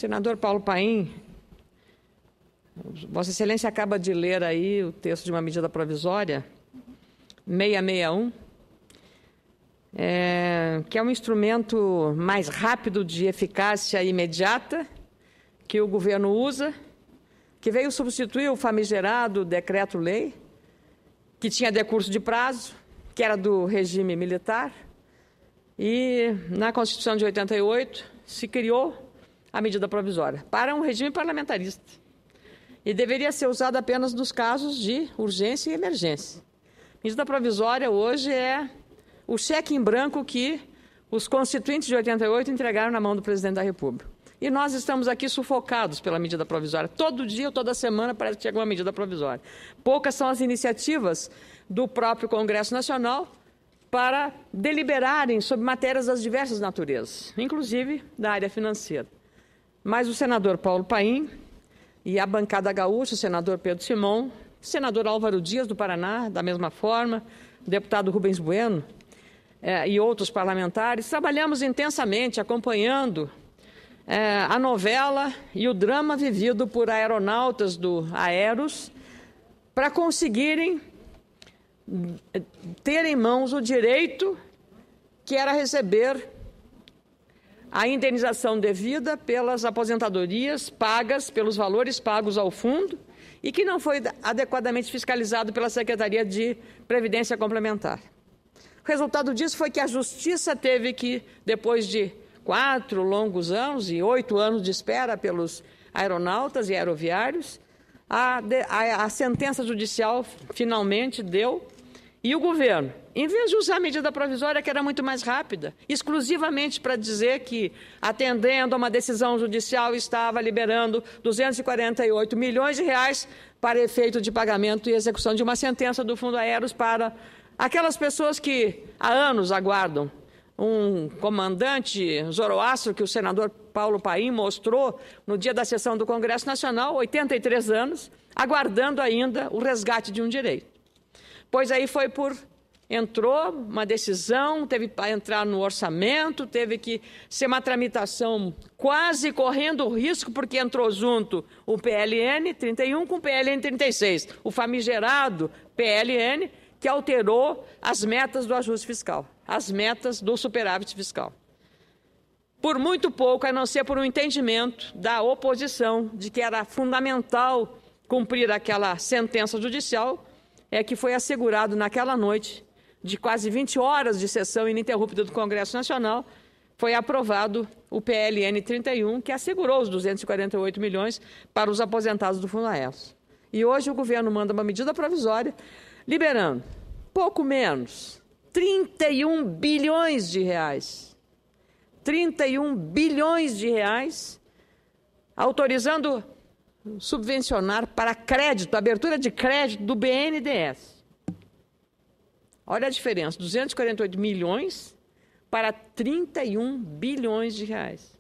Senador Paulo Paim, Vossa Excelência acaba de ler aí o texto de uma medida provisória, 661, que é um instrumento mais rápido de eficácia imediata que o governo usa, que veio substituir o famigerado decreto-lei, que tinha decurso de prazo, que era do regime militar, e na Constituição de 88 se criou a medida provisória para um regime parlamentarista e deveria ser usada apenas nos casos de urgência e emergência. A medida provisória hoje é o cheque em branco que os constituintes de 88 entregaram na mão do presidente da República. E nós estamos aqui sufocados pela medida provisória. Todo dia, toda semana, parece que chega uma medida provisória. Poucas são as iniciativas do próprio Congresso Nacional para deliberarem sobre matérias das diversas naturezas, inclusive da área financeira. Mas o senador Paulo Paim e a bancada gaúcha, o senador Pedro Simon, o senador Álvaro Dias, do Paraná, da mesma forma, o deputado Rubens Bueno e outros parlamentares, trabalhamos intensamente acompanhando a novela e o drama vivido por aeronautas do Aeros para conseguirem ter em mãos o direito que era receber a indenização devida pelas aposentadorias pagas, pelos valores pagos ao fundo e que não foi adequadamente fiscalizado pela Secretaria de Previdência Complementar. O resultado disso foi que a Justiça teve que, depois de 4 longos anos e 8 anos de espera pelos aeronautas e aeroviários, a sentença judicial finalmente deu, e o governo, em vez de usar a medida provisória, que era muito mais rápida, exclusivamente para dizer que, atendendo a uma decisão judicial, estava liberando 248 milhões de reais para efeito de pagamento e execução de uma sentença do Fundo Aeros para aquelas pessoas que há anos aguardam um comandante Zoroastro, que o senador Paulo Paim mostrou no dia da sessão do Congresso Nacional, 83 anos, aguardando ainda o resgate de um direito. Pois aí entrou uma decisão, teve para entrar no orçamento, teve que ser uma tramitação quase correndo o risco, porque entrou junto o PLN 31 com o PLN 36, o famigerado PLN, que alterou as metas do ajuste fiscal, as metas do superávit fiscal. Por muito pouco, a não ser por um entendimento da oposição de que era fundamental cumprir aquela sentença judicial, é que foi assegurado naquela noite, de quase 20 horas de sessão ininterrupta do Congresso Nacional, foi aprovado o PLN 31, que assegurou os 248 milhões para os aposentados do Fundo Aeros. E hoje o governo manda uma medida provisória, liberando pouco menos, 31 bilhões de reais. 31 bilhões de reais, autorizando subvencionar para crédito, abertura de crédito do BNDES. Olha a diferença, 248 milhões para 31 bilhões de reais.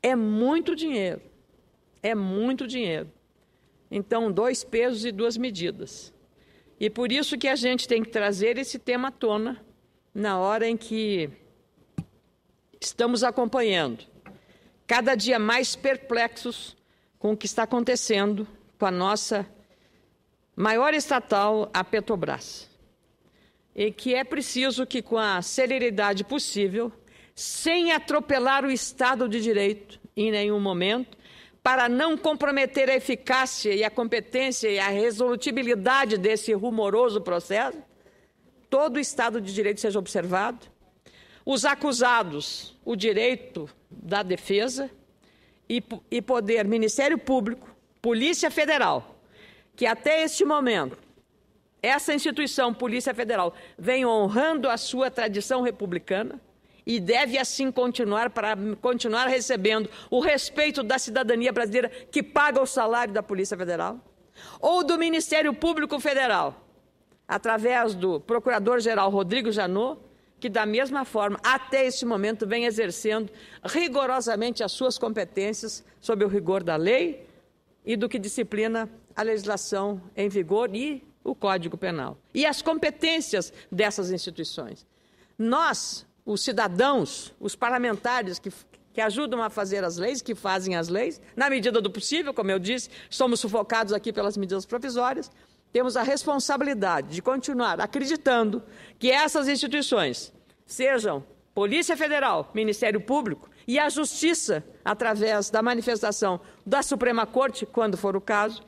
É muito dinheiro, é muito dinheiro. Então, 2 pesos e 2 medidas. E por isso que a gente tem que trazer esse tema à tona na hora em que estamos acompanhando, cada dia mais perplexos com o que está acontecendo com a nossa maior estatal, a Petrobras. E que é preciso que, com a celeridade possível, sem atropelar o Estado de Direito em nenhum momento, para não comprometer a eficácia e a competência e a resolutibilidade desse rumoroso processo, todo o Estado de Direito seja observado, os acusados, o direito da defesa e poder, Ministério Público, Polícia Federal, que até este momento, essa instituição, Polícia Federal, vem honrando a sua tradição republicana e deve assim continuar para continuar recebendo o respeito da cidadania brasileira que paga o salário da Polícia Federal, ou do Ministério Público Federal, através do Procurador-Geral Rodrigo Janot, que da mesma forma, até este momento, vem exercendo rigorosamente as suas competências sob o rigor da lei e do que disciplina a legislação em vigor e o Código Penal. E as competências dessas instituições. Nós, os cidadãos, os parlamentares que que ajudam a fazer as leis, que fazem as leis, na medida do possível, como eu disse, somos sufocados aqui pelas medidas provisórias, temos a responsabilidade de continuar acreditando que essas instituições, sejam Polícia Federal, Ministério Público e a Justiça, através da manifestação da Suprema Corte, quando for o caso,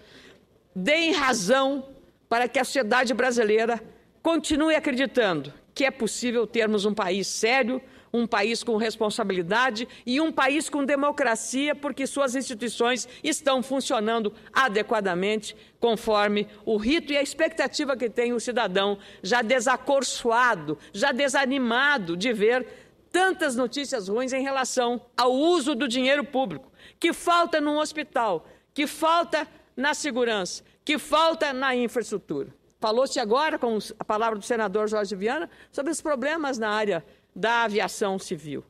deem razão para que a sociedade brasileira continue acreditando que é possível termos um país sério, um país com responsabilidade e um país com democracia, porque suas instituições estão funcionando adequadamente, conforme o rito e a expectativa que tem o cidadão já desacorçoado, já desanimado de ver tantas notícias ruins em relação ao uso do dinheiro público, que falta num hospital, que falta na segurança, que falta na infraestrutura. Falou-se agora, com a palavra do senador Jorge Viana, sobre os problemas na área da aviação civil.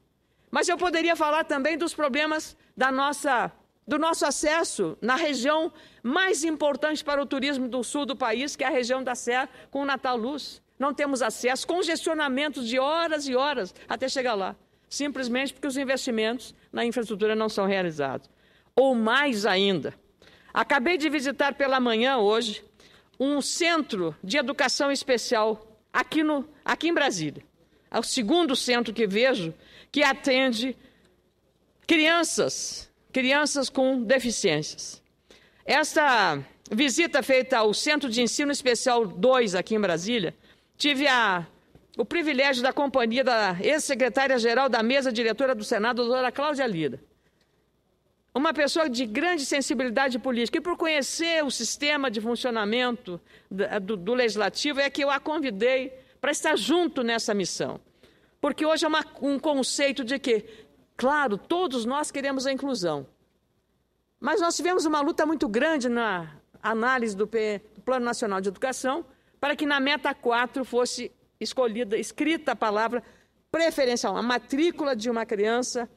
Mas eu poderia falar também dos problemas do nosso acesso na região mais importante para o turismo do sul do país, que é a região da Serra, com o Natal Luz. Não temos acesso, congestionamentos de horas e horas até chegar lá, simplesmente porque os investimentos na infraestrutura não são realizados. Ou mais ainda, acabei de visitar pela manhã hoje um centro de educação especial aqui em Brasília. É o segundo centro que vejo que atende crianças com deficiências. Esta visita feita ao Centro de Ensino Especial 2 aqui em Brasília, tive o privilégio da companhia da ex-secretária-geral da mesa diretora do Senado, a doutora Cláudia Lira. Uma pessoa de grande sensibilidade política, e por conhecer o sistema de funcionamento do Legislativo, é que eu a convidei para estar junto nessa missão. Porque hoje é um conceito de que, claro, todos nós queremos a inclusão, mas nós tivemos uma luta muito grande na análise do Plano Nacional de Educação para que na meta 4 fosse escrita a palavra preferencial, a matrícula de uma criança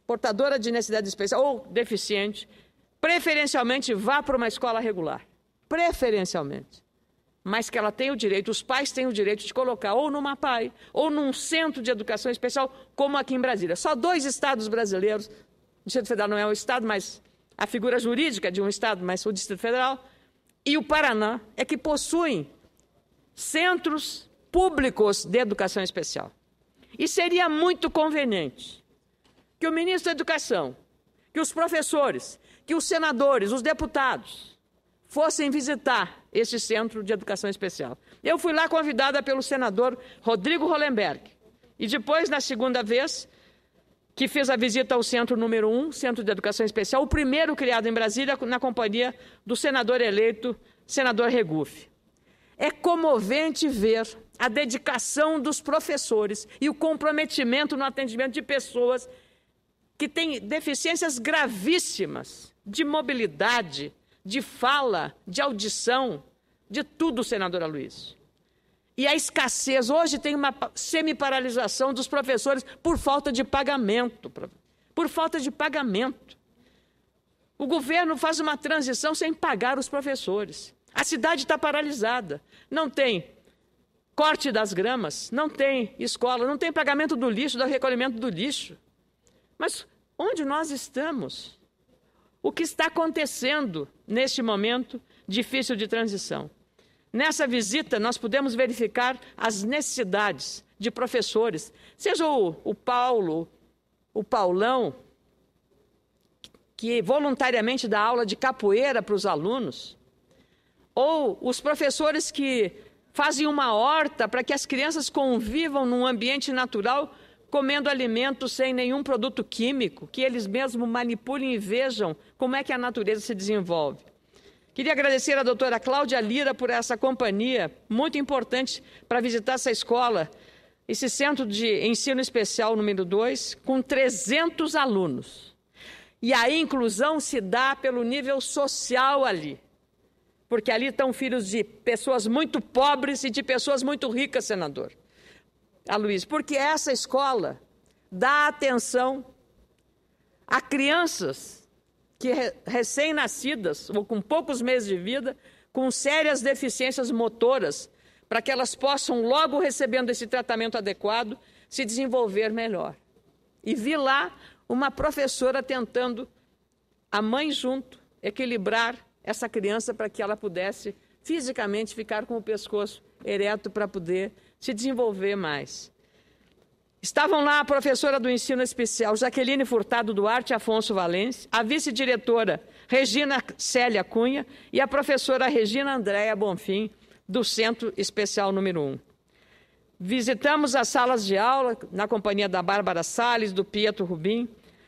portadora de necessidade especial ou deficiente, preferencialmente vá para uma escola regular, preferencialmente, mas que ela tem o direito, os pais têm o direito de colocar ou numa PAI ou num centro de educação especial, como aqui em Brasília. Só 2 estados brasileiros, o Distrito Federal não é um estado, mas a figura jurídica de um estado, mas o Distrito Federal, e o Paraná, é que possuem centros públicos de educação especial. E seria muito conveniente que o ministro da Educação, que os professores, que os senadores, os deputados, fossem visitar esse centro de educação especial. Eu fui lá convidada pelo senador Rodrigo Hollenberg. E depois, na segunda vez, que fiz a visita ao centro número 1, Centro de Educação Especial, o primeiro criado em Brasília, na companhia do senador eleito, senador Regufe. É comovente ver a dedicação dos professores e o comprometimento no atendimento de pessoas que têm deficiências gravíssimas de mobilidade, de fala, de audição, de tudo, senador Aloysio. E a escassez, hoje tem uma semi-paralisação dos professores por falta de pagamento. Por falta de pagamento. O governo faz uma transição sem pagar os professores. A cidade está paralisada. Não tem corte das gramas, não tem escola, não tem pagamento do lixo, do recolhimento do lixo. Mas onde nós estamos? O que está acontecendo neste momento difícil de transição? Nessa visita, nós pudemos verificar as necessidades de professores, seja o Paulo, o Paulão, que voluntariamente dá aula de capoeira para os alunos, ou os professores que fazem uma horta para que as crianças convivam num ambiente natural, comendo alimentos sem nenhum produto químico, que eles mesmos manipulem e vejam como é que a natureza se desenvolve. Queria agradecer à doutora Cláudia Lira por essa companhia muito importante para visitar essa escola, esse Centro de Ensino Especial número 2, com 300 alunos. E a inclusão se dá pelo nível social ali, porque ali estão filhos de pessoas muito pobres e de pessoas muito ricas, senador Aloysio, porque essa escola dá atenção a crianças que recém-nascidas, ou com poucos meses de vida, com sérias deficiências motoras, para que elas possam, logo recebendo esse tratamento adequado, se desenvolver melhor. E vi lá uma professora tentando, a mãe junto, equilibrar essa criança para que ela pudesse fisicamente ficar com o pescoço ereto para poder se desenvolver mais. Estavam lá a professora do ensino especial, Jaqueline Furtado Duarte Afonso Valence, a vice-diretora Regina Célia Cunha e a professora Regina Andréa Bonfim, do Centro Especial número 1. Visitamos as salas de aula na companhia da Bárbara Salles, do Pietro Rubim,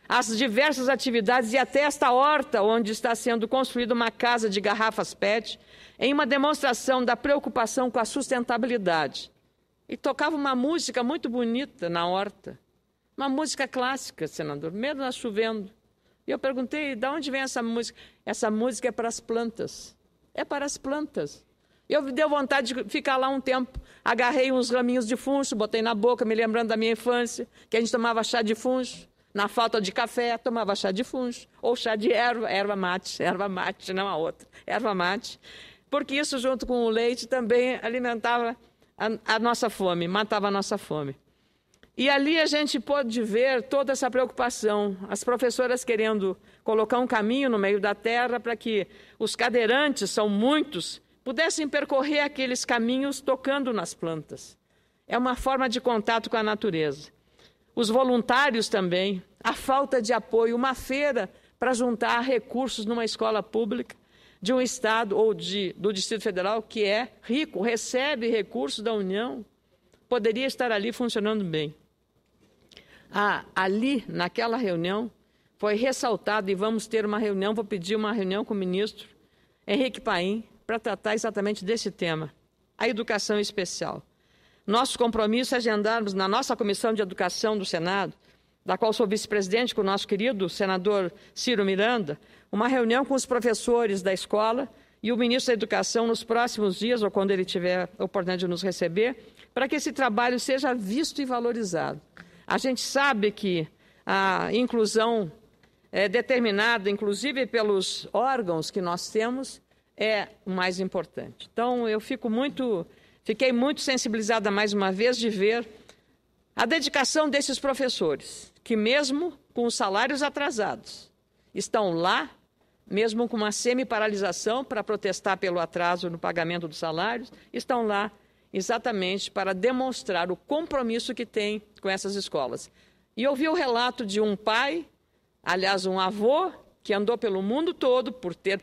as diversas atividades e até esta horta onde está sendo construída uma casa de garrafas PET, em uma demonstração da preocupação com a sustentabilidade. E tocava uma música muito bonita na horta, uma música clássica, senador, mesmo nós chovendo. E eu perguntei, de onde vem essa música? Essa música é para as plantas. É para as plantas. Eu me deu vontade de ficar lá um tempo, agarrei uns raminhos de funcho, botei na boca, me lembrando da minha infância, que a gente tomava chá de funcho. Na falta de café, tomava chá de funcho, ou chá de erva mate, não a outra, erva mate. Porque isso, junto com o leite, também alimentava a nossa fome, matava a nossa fome. E ali a gente pôde ver toda essa preocupação, as professoras querendo colocar um caminho no meio da terra para que os cadeirantes, são muitos, pudessem percorrer aqueles caminhos tocando nas plantas. É uma forma de contato com a natureza. Os voluntários também, a falta de apoio, uma feira para juntar recursos numa escola pública de um estado ou do Distrito Federal que é rico, recebe recursos da União, poderia estar ali funcionando bem. Ali, naquela reunião, foi ressaltado, e vamos ter uma reunião, vou pedir uma reunião com o ministro Henrique Paim, para tratar exatamente desse tema, a educação especial. Nosso compromisso é agendarmos na nossa Comissão de Educação do Senado, da qual sou vice-presidente com o nosso querido senador Ciro Miranda, uma reunião com os professores da escola e o ministro da Educação nos próximos dias, ou quando ele tiver a oportunidade de nos receber, para que esse trabalho seja visto e valorizado. A gente sabe que a inclusão é determinada, inclusive pelos órgãos que nós temos, é o mais importante. Então, eu fiquei muito sensibilizada mais uma vez de ver a dedicação desses professores, que mesmo com os salários atrasados, estão lá, mesmo com uma semi-paralisação para protestar pelo atraso no pagamento dos salários, estão lá exatamente para demonstrar o compromisso que tem com essas escolas. E eu ouvi o relato de um pai, aliás, um avô, que andou pelo mundo todo por ter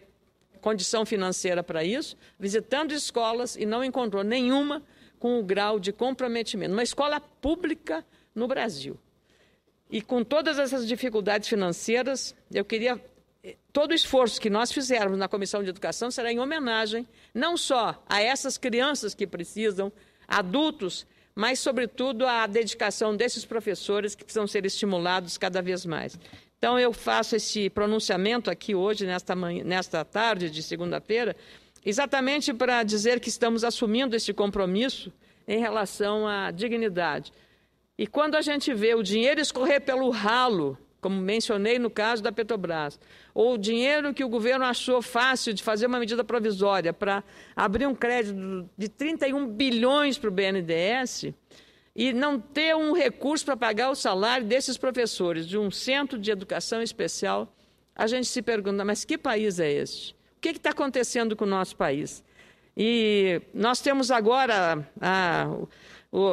condição financeira para isso, visitando escolas e não encontrou nenhuma com o grau de comprometimento. Uma escola pública no Brasil. E com todas essas dificuldades financeiras, eu queria... Todo o esforço que nós fizermos na Comissão de Educação será em homenagem não só a essas crianças que precisam, adultos, mas, sobretudo, à dedicação desses professores que precisam ser estimulados cada vez mais. Então, eu faço esse pronunciamento aqui hoje, nesta tarde de segunda-feira, exatamente para dizer que estamos assumindo esse compromisso em relação à dignidade. E quando a gente vê o dinheiro escorrer pelo ralo, como mencionei no caso da Petrobras, ou o dinheiro que o governo achou fácil de fazer uma medida provisória para abrir um crédito de 31 bilhões para o BNDES, e não ter um recurso para pagar o salário desses professores de um centro de educação especial, a gente se pergunta, mas que país é este? O que está acontecendo com o nosso país? E nós temos agora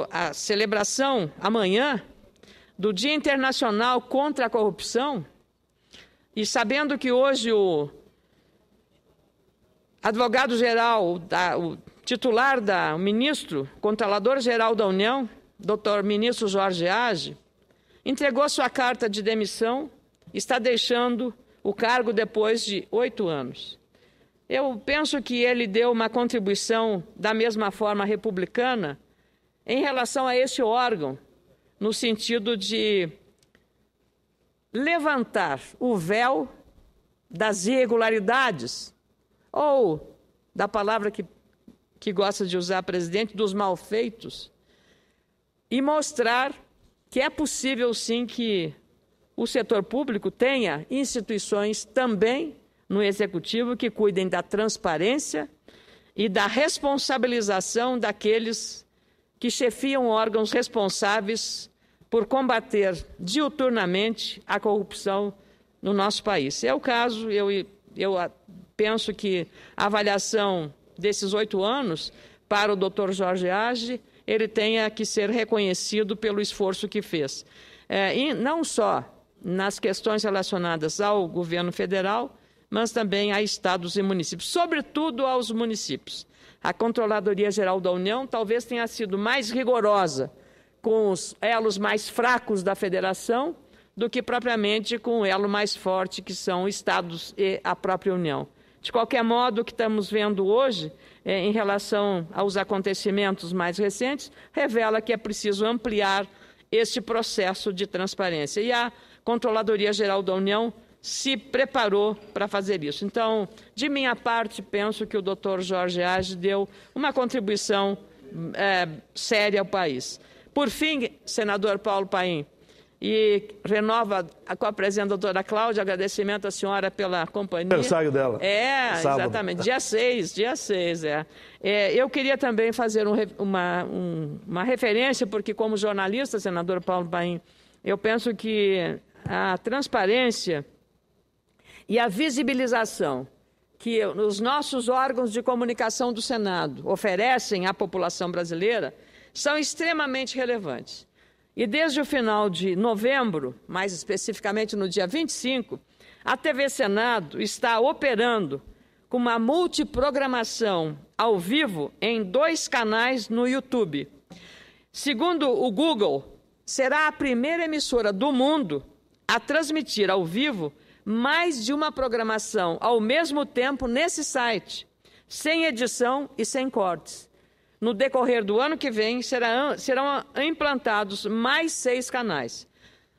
a celebração, amanhã, do Dia Internacional contra a Corrupção, e sabendo que hoje o advogado-geral, o titular, o ministro, controlador-geral da União, doutor ministro Jorge Age, entregou sua carta de demissão, está deixando o cargo depois de 8 anos. Eu penso que ele deu uma contribuição da mesma forma republicana em relação a esse órgão, no sentido de levantar o véu das irregularidades, ou, da palavra que gosta de usar, presidente, dos malfeitos, e mostrar que é possível, sim, que o setor público tenha instituições também no Executivo que cuidem da transparência e da responsabilização daqueles que chefiam órgãos responsáveis por combater diuturnamente a corrupção no nosso país. É o caso, eu penso que a avaliação desses 8 anos para o Dr. Jorge Hage, ele tenha que ser reconhecido pelo esforço que fez. E não só nas questões relacionadas ao governo federal, mas também a estados e municípios, sobretudo aos municípios. A Controladoria Geral da União talvez tenha sido mais rigorosa com os elos mais fracos da federação do que propriamente com o elo mais forte, que são estados e a própria União. De qualquer modo, o que estamos vendo hoje, em relação aos acontecimentos mais recentes, revela que é preciso ampliar este processo de transparência. E a Controladoria Geral da União se preparou para fazer isso. Então, de minha parte, penso que o Dr. Jorge Hage deu uma contribuição séria ao país. Por fim, senador Paulo Paim, e renova com a presença da doutora Cláudia, agradecimento à senhora pela companhia. Aniversário dela. Sábado. Exatamente, dia 6. Eu queria também fazer uma referência, porque como jornalista, senador Paulo Paim, eu penso que a transparência e a visibilização que os nossos órgãos de comunicação do Senado oferecem à população brasileira são extremamente relevantes. E desde o final de novembro, mais especificamente no dia 25, a TV Senado está operando com uma multiprogramação ao vivo em 2 canais no YouTube. Segundo o Google, será a primeira emissora do mundo a transmitir ao vivo mais de uma programação ao mesmo tempo nesse site, sem edição e sem cortes. No decorrer do ano que vem, serão implantados mais 6 canais.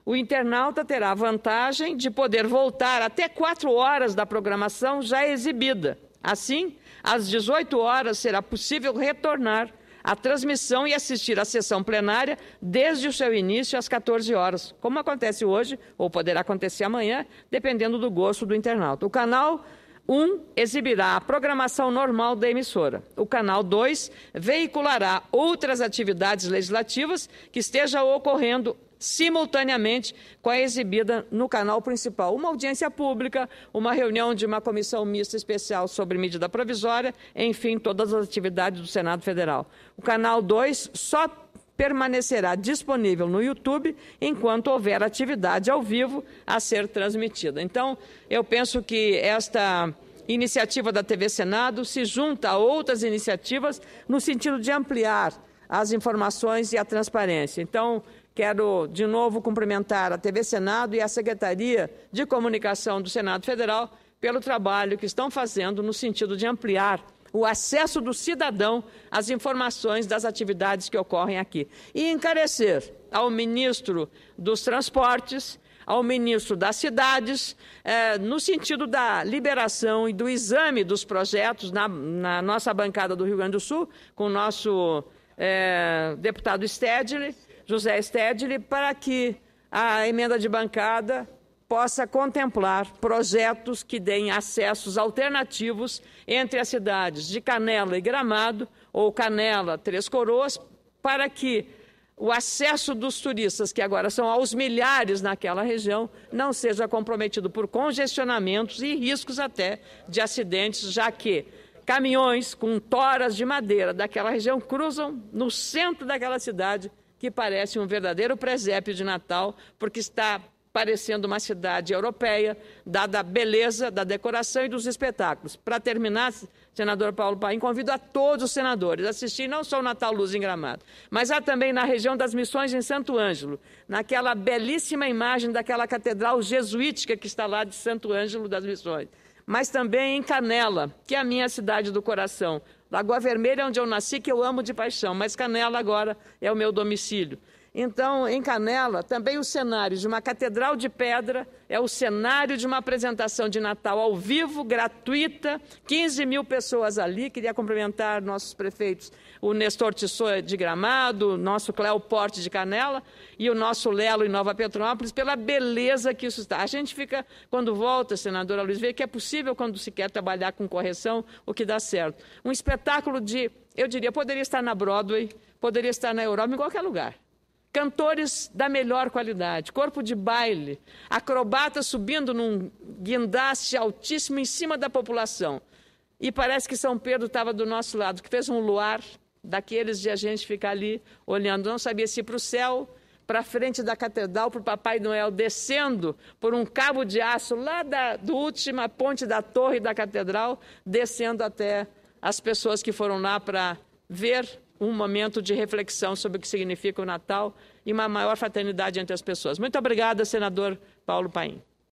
O internauta terá a vantagem de poder voltar até 4 horas da programação já exibida. Assim, às 18 horas será possível retornar à transmissão e assistir à sessão plenária desde o seu início às 14 horas, como acontece hoje, ou poderá acontecer amanhã, dependendo do gosto do internauta. O canal 1 exibirá a programação normal da emissora. O canal 2 veiculará outras atividades legislativas que estejam ocorrendo simultaneamente com a exibida no canal principal. Uma audiência pública, uma reunião de uma comissão mista especial sobre medida provisória, enfim, todas as atividades do Senado Federal. O canal 2 só permanecerá disponível no YouTube enquanto houver atividade ao vivo a ser transmitida. Então, eu penso que esta iniciativa da TV Senado se junta a outras iniciativas no sentido de ampliar as informações e a transparência. Então, quero de novo cumprimentar a TV Senado e a Secretaria de Comunicação do Senado Federal pelo trabalho que estão fazendo no sentido de ampliar o acesso do cidadão às informações das atividades que ocorrem aqui. E encarecer ao ministro dos Transportes, ao ministro das Cidades, no sentido da liberação e do exame dos projetos na nossa bancada do Rio Grande do Sul, com o nosso deputado José Stedley, para que a emenda de bancada possa contemplar projetos que deem acessos alternativos entre as cidades de Canela e Gramado, ou Canela, Três Coroas, para que o acesso dos turistas, que agora são aos milhares naquela região, não seja comprometido por congestionamentos e riscos até de acidentes, já que caminhões com toras de madeira daquela região cruzam no centro daquela cidade, que parece um verdadeiro presépio de Natal, porque está parecendo uma cidade europeia, dada a beleza da decoração e dos espetáculos. Para terminar, senador Paulo Paim, convido a todos os senadores a assistir não só o Natal Luz em Gramado, mas há também na região das Missões em Santo Ângelo, naquela belíssima imagem daquela catedral jesuítica que está lá de Santo Ângelo das Missões, mas também em Canela, que é a minha cidade do coração. Lagoa Vermelha é onde eu nasci, que eu amo de paixão, mas Canela agora é o meu domicílio. Então, em Canela, também o cenário de uma catedral de pedra é o cenário de uma apresentação de Natal ao vivo, gratuita, 15 mil pessoas ali. Queria cumprimentar nossos prefeitos, o Nestor Tissot de Gramado, o nosso Cléo Porte de Canela e o nosso Lelo em Nova Petrópolis, pela beleza que isso está. A gente fica, quando volta, senadora Luiz, vê que é possível, quando se quer trabalhar com correção, o que dá certo. Um espetáculo eu diria, poderia estar na Broadway, poderia estar na Europa, em qualquer lugar. cantores da melhor qualidade, corpo de baile, acrobatas subindo num guindaste altíssimo em cima da população. E parece que São Pedro estava do nosso lado, que fez um luar daqueles de a gente ficar ali olhando, não sabia se ir para o céu, para a frente da catedral, para o Papai Noel, descendo por um cabo de aço lá do última ponte da torre da catedral, descendo até as pessoas que foram lá para ver um momento de reflexão sobre o que significa o Natal e uma maior fraternidade entre as pessoas. Muito obrigada, senador Paulo Paim.